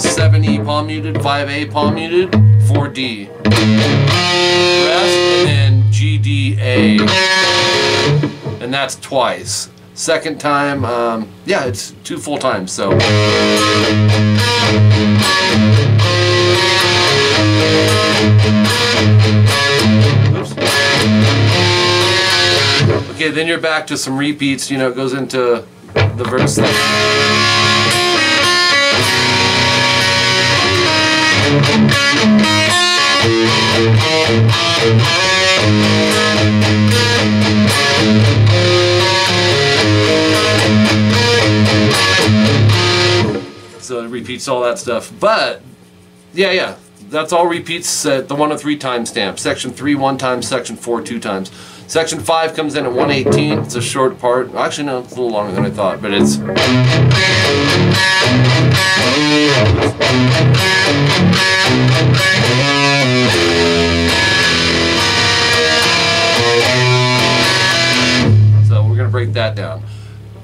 is 7E palm muted, 5A palm muted, 4D. Rest, and then G-D-A. And that's twice. Second time, yeah, it's 2 full times, so. Oops. Okay, then you're back to some repeats, you know, it goes into the verse. So it repeats all that stuff, but yeah, that's all repeats at the 103 timestamp. Section 3 1 time, section 4 2 times. Section 5 comes in at 118. It's a short part. Actually, no, it's a little longer than I thought, but it's. So we're going to break that down.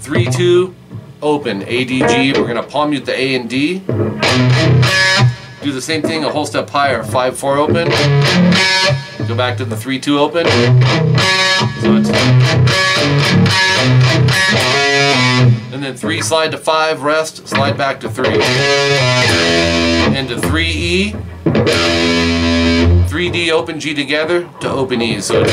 3-2, open, A, D, G. We're going to palm mute the A and D. Do the same thing a whole step higher, 5-4 open. Go back to the 3-2 open. So it's, and then 3 slide to 5, rest, slide back to 3. Into 3E, 3D open G together to open E. So it's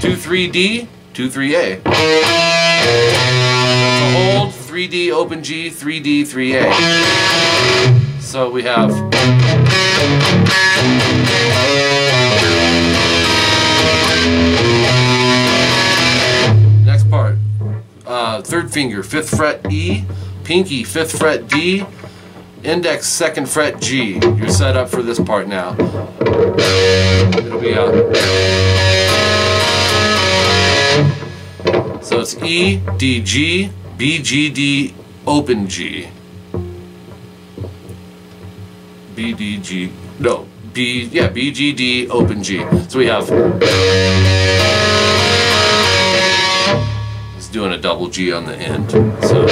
2-3D, 2-3A. That's a hold, 3D open G, 3D, 3A. So we have next part. Third finger, 5th fret E, pinky, 5th fret D, index 2nd fret G. You're set up for this part now. It'll be so it's E, D, G, B, G, D, open G. B, D, G, no, B, yeah, B, G, D, open G. So we have, it's doing a double G on the end. So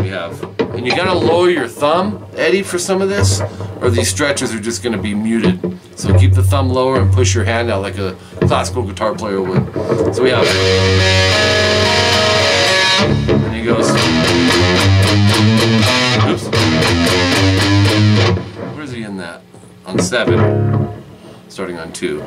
we have, and you gotta lower your thumb, Eddie, for some of this, or these stretches are just gonna be muted. So keep the thumb lower and push your hand out like a classical guitar player would. So we have, and he goes, oops. Where's he in that? On 7, starting on 2.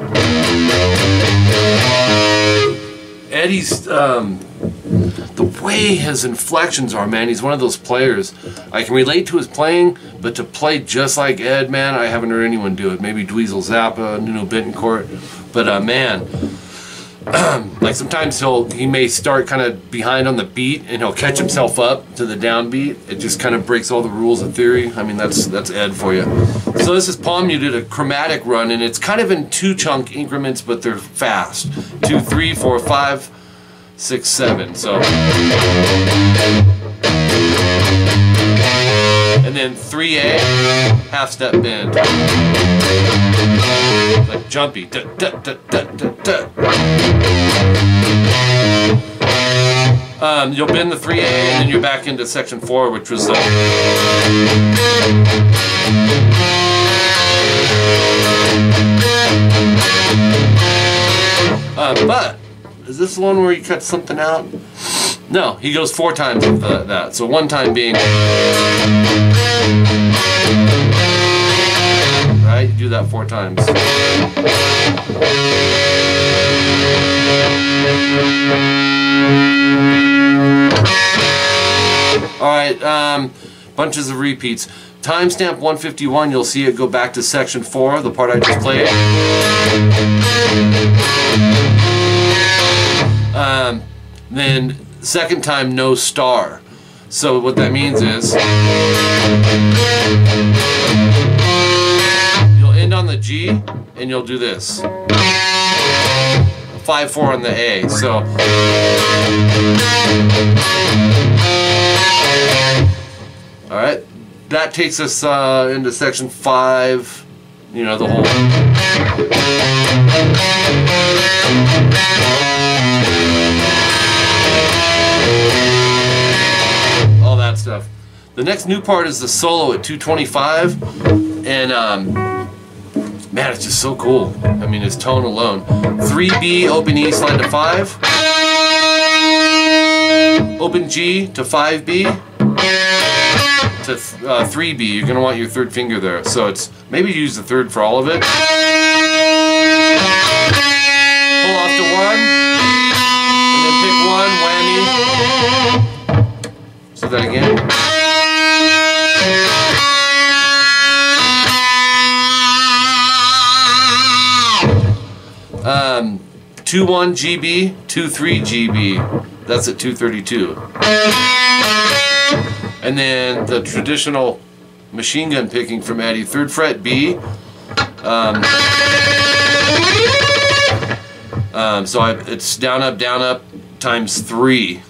Eddie's, the way his inflections are, man, he's one of those players. I can relate to his playing, but to play just like Ed, man, I haven't heard anyone do it. Maybe Dweezil Zappa, Nuno Bittencourt, but man, like sometimes he may start kind of behind on the beat and he'll catch himself up to the downbeat. It just kind of breaks all the rules of theory. I mean, that's Ed for you. So this is palm muted, a chromatic run, and it's kind of in 2 chunk increments, but they're fast. 2, 3, 4, 5, 6, 7. So, and then 3A, half step bend, like jumpy. Da, da, da, da, da, da. You'll bend the 3A and then you're back into section 4, which was but is this the one where he cuts something out? No, he goes 4 times with that. So 1 time being, right? You do that 4 times. Alright, bunches of repeats. Timestamp 151, you'll see it go back to section 4, the part I just played. Then second time, no star. So what that means is you'll end on the G and you'll do this. 5-4 on the A. So alright, that takes us into section 5, you know, the whole. The next new part is the solo at 225, and man, it's just so cool. I mean, his tone alone. 3B, open E, slide to 5. Open G to 5B to 3B. You're going to want your third finger there. So it's, maybe use the third for all of it. Pull off to 1. And then pick 1, whammy. So that again. 2-1 GB, 2-3 GB. That's at 232. And then the traditional machine gun picking from Eddie, 3rd fret B. It's down up times 3.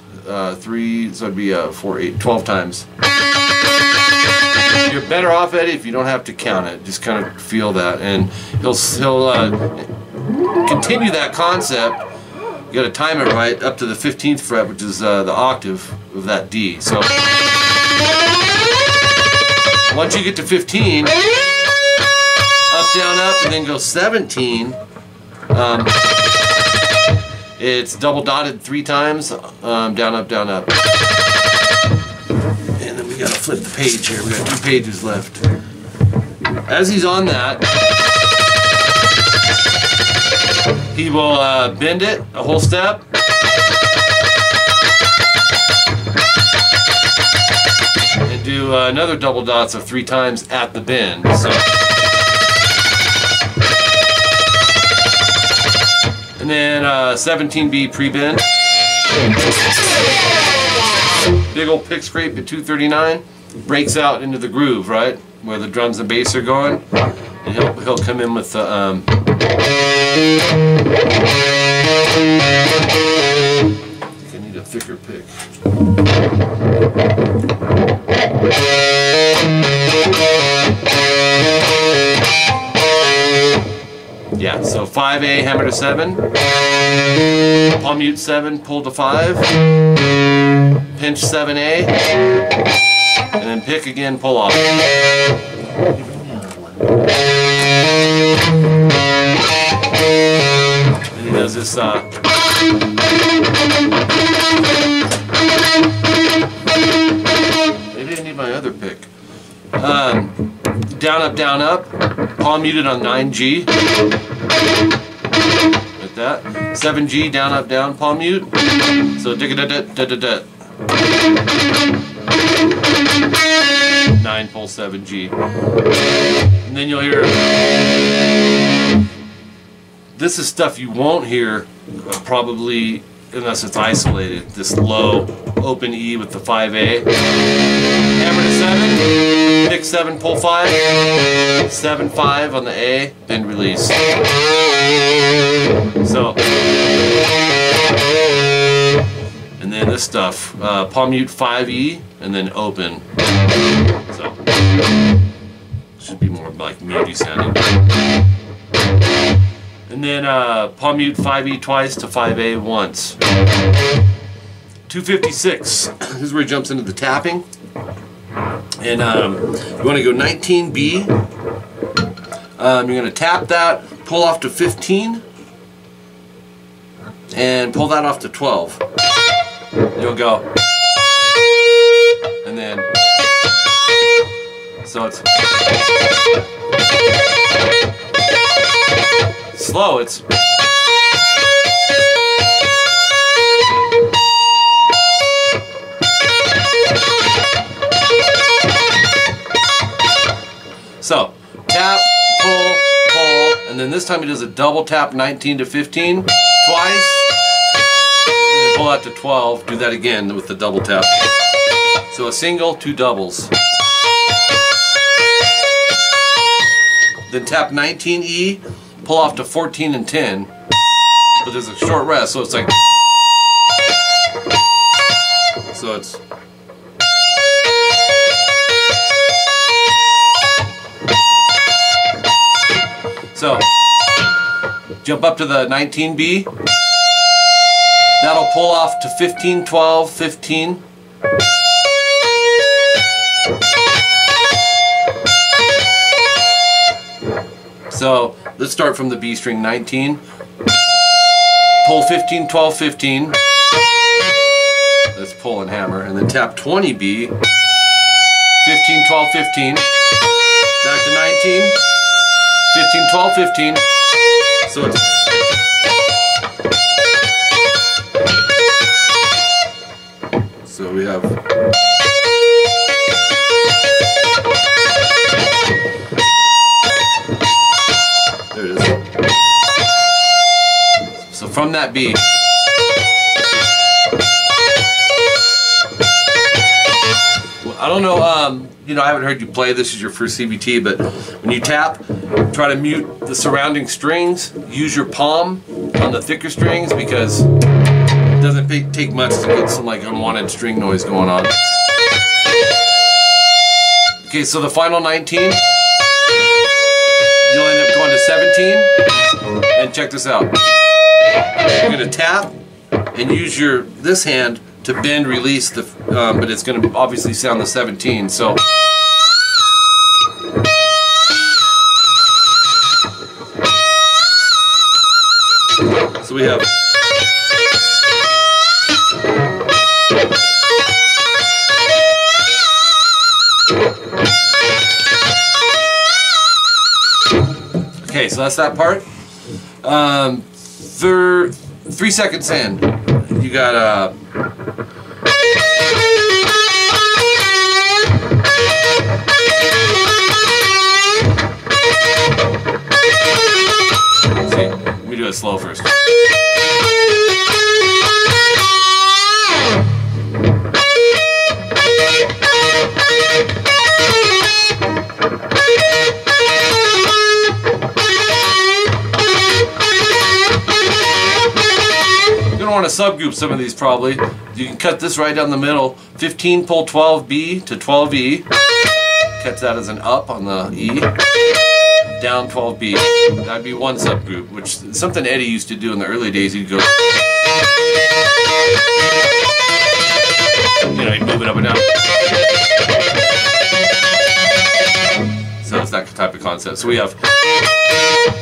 3, so it'd be 4, 8, 12 times. You're better off, Eddie, if you don't have to count it. Just kind of feel that, and he'll continue that concept. You got to time it right up to the 15th fret, which is the octave of that D. So once you get to 15, up, down, up, and then go 17. It's double dotted 3 times. Down, up, down, up. And then we got to flip the page here. We got 2 pages left. As he's on that, he will bend it a whole step. And do another double dots of 3 times at the bend. So. And then 17B pre-bend. Big old pick scrape at 239. Breaks out into the groove, right? Where the drums and bass are going. And he'll come in with the I think I need a thicker pick. Yeah, so 5A, hammer to 7. Palm mute 7, pull to 5. Pinch 7A. And then pick again, pull off. And he does this maybe I need my other pick. Down up, palm muted on 9G. Like that. 7G, down up, down, palm mute. So digga da da da da da. 9 pull 7G. And then you'll hear, this is stuff you won't hear probably unless it's isolated. This low open E with the 5A. Hammer to 7, pick 7, pull 5, 7, 5 on the A, and release. So, and then this stuff, palm mute 5E, and then open. So, should be more like mutey sounding. And then palm mute 5E twice to 5A once. 256. This is where he jumps into the tapping. And you want to go 19B. You're going to tap that, pull off to 15, and pull that off to 12. You'll go. And then, so it's slow, it's so tap, pull, and then this time he does a double tap 19 to 15 twice, and then pull out to 12, do that again with the double tap. So a single, 2 doubles. Then tap 19E, pull off to 14 and 10, but there's a short rest, so it's like, so it's, so jump up to the 19B, that'll pull off to 15, 12, 15, So let's start from the B string 19. Pull 15, 12, 15. Let's pull and hammer, and then tap 20 B. 15, 12, 15. Back to 19. 15, 12, 15. So it's so we have there it is. So from that B, I don't know, you know, I haven't heard you play, this is your first CVT, but when you tap, try to mute the surrounding strings. Use your palm on the thicker strings because it doesn't take much to get some like unwanted string noise going on. Okay, so the final 19, you'll end up going to 17, and check this out. You're going to tap and use this hand to bend, release the, but it's going to obviously sound the 17. So we have okay, so that's that part. 3 seconds in, you got see, let me do it slow first. Want to subgroup some of these probably. You can cut this right down the middle. 15, pull 12B to 12E. Catch that as an up on the E. Down 12B. That'd be one subgroup, which is something Eddie used to do in the early days. He'd go, you know, he'd move it up and down. So it's that type of concept. So we have,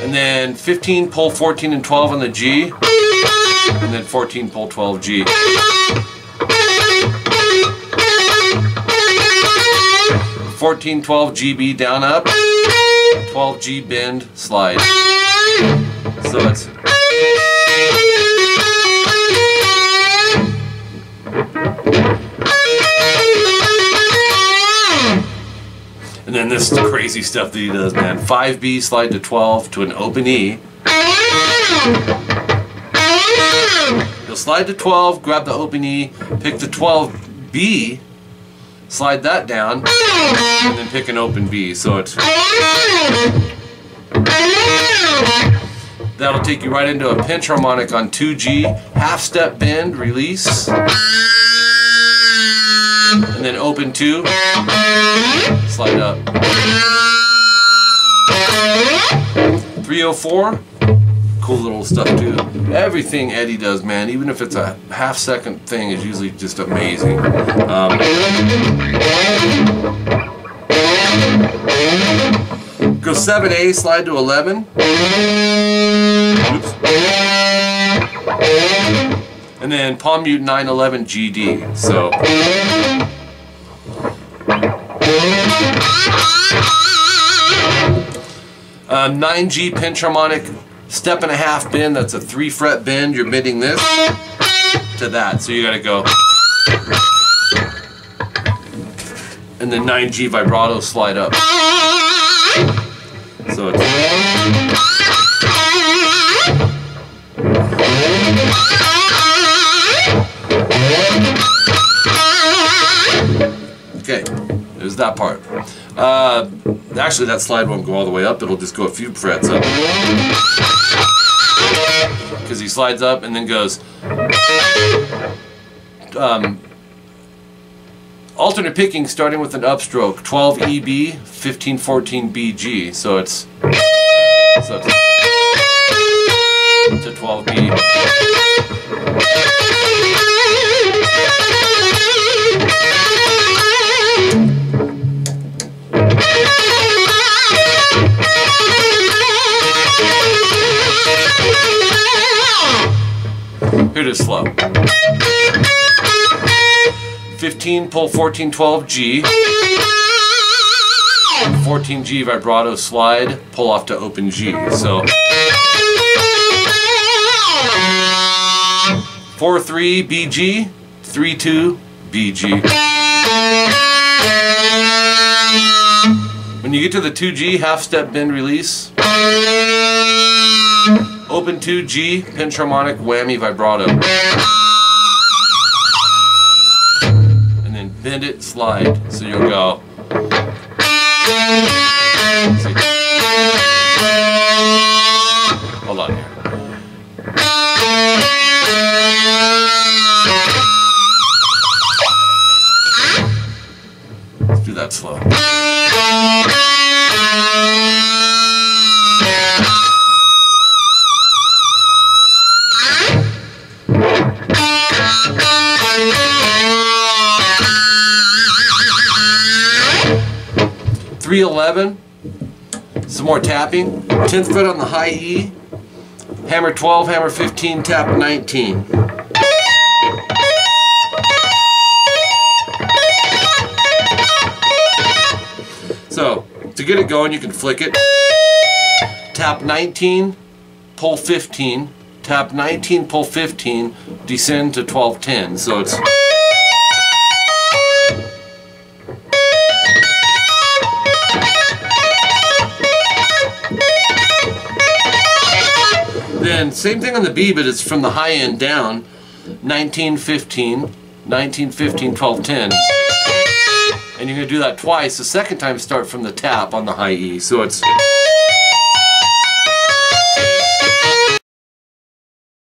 and then 15, pull 14 and 12 on the G. And then 14, pull 12 G. 14, 12 GB down up. 12 G bend slide. So it's and then this is the crazy stuff that he does, man. 5B slide to 12 to an open E. You'll slide to 12, grab the open E, pick the 12B, slide that down, and then pick an open B. So it's that'll take you right into a pinch harmonic on 2G, half step bend, release, and then open 2, slide up. 304. Cool little stuff too. Everything Eddie does, man, even if it's a half-second thing, is usually just amazing. Go 7A, slide to 11. Oops. And then palm mute 911 GD. So 9G pinch harmonic. Step and a half bend, that's a 3-fret bend. You're bending this to that, so you gotta go. And then 9G vibrato slide up. So it's okay, there's that part. Actually, that slide won't go all the way up, it'll just go a few frets up. Because he slides up and then goes alternate picking starting with an upstroke, 12 EB, 15, 14 BG. So it's to 12 B. Here it is slow. 15, pull 14, 12, G. 14 G vibrato slide, pull off to open G. So 4 3 B G, 3 2 B G. When you get to the 2 G, half step bend release. Open 2 G, pinch harmonic whammy vibrato. And then bend it, slide. So you'll go. See. Hold on here. Let's do that slow. .311, some more tapping. 10th fret on the high E, hammer 12, hammer 15, tap 19. So, to get it going, you can flick it. Tap 19, pull 15, tap 19, pull 15, descend to 12-10. So it's... Then same thing on the B, but it's from the high end down. 19, 15, 19, 15, 12, 10. And you're going to do that twice. The second time start from the tap on the high E. So it's...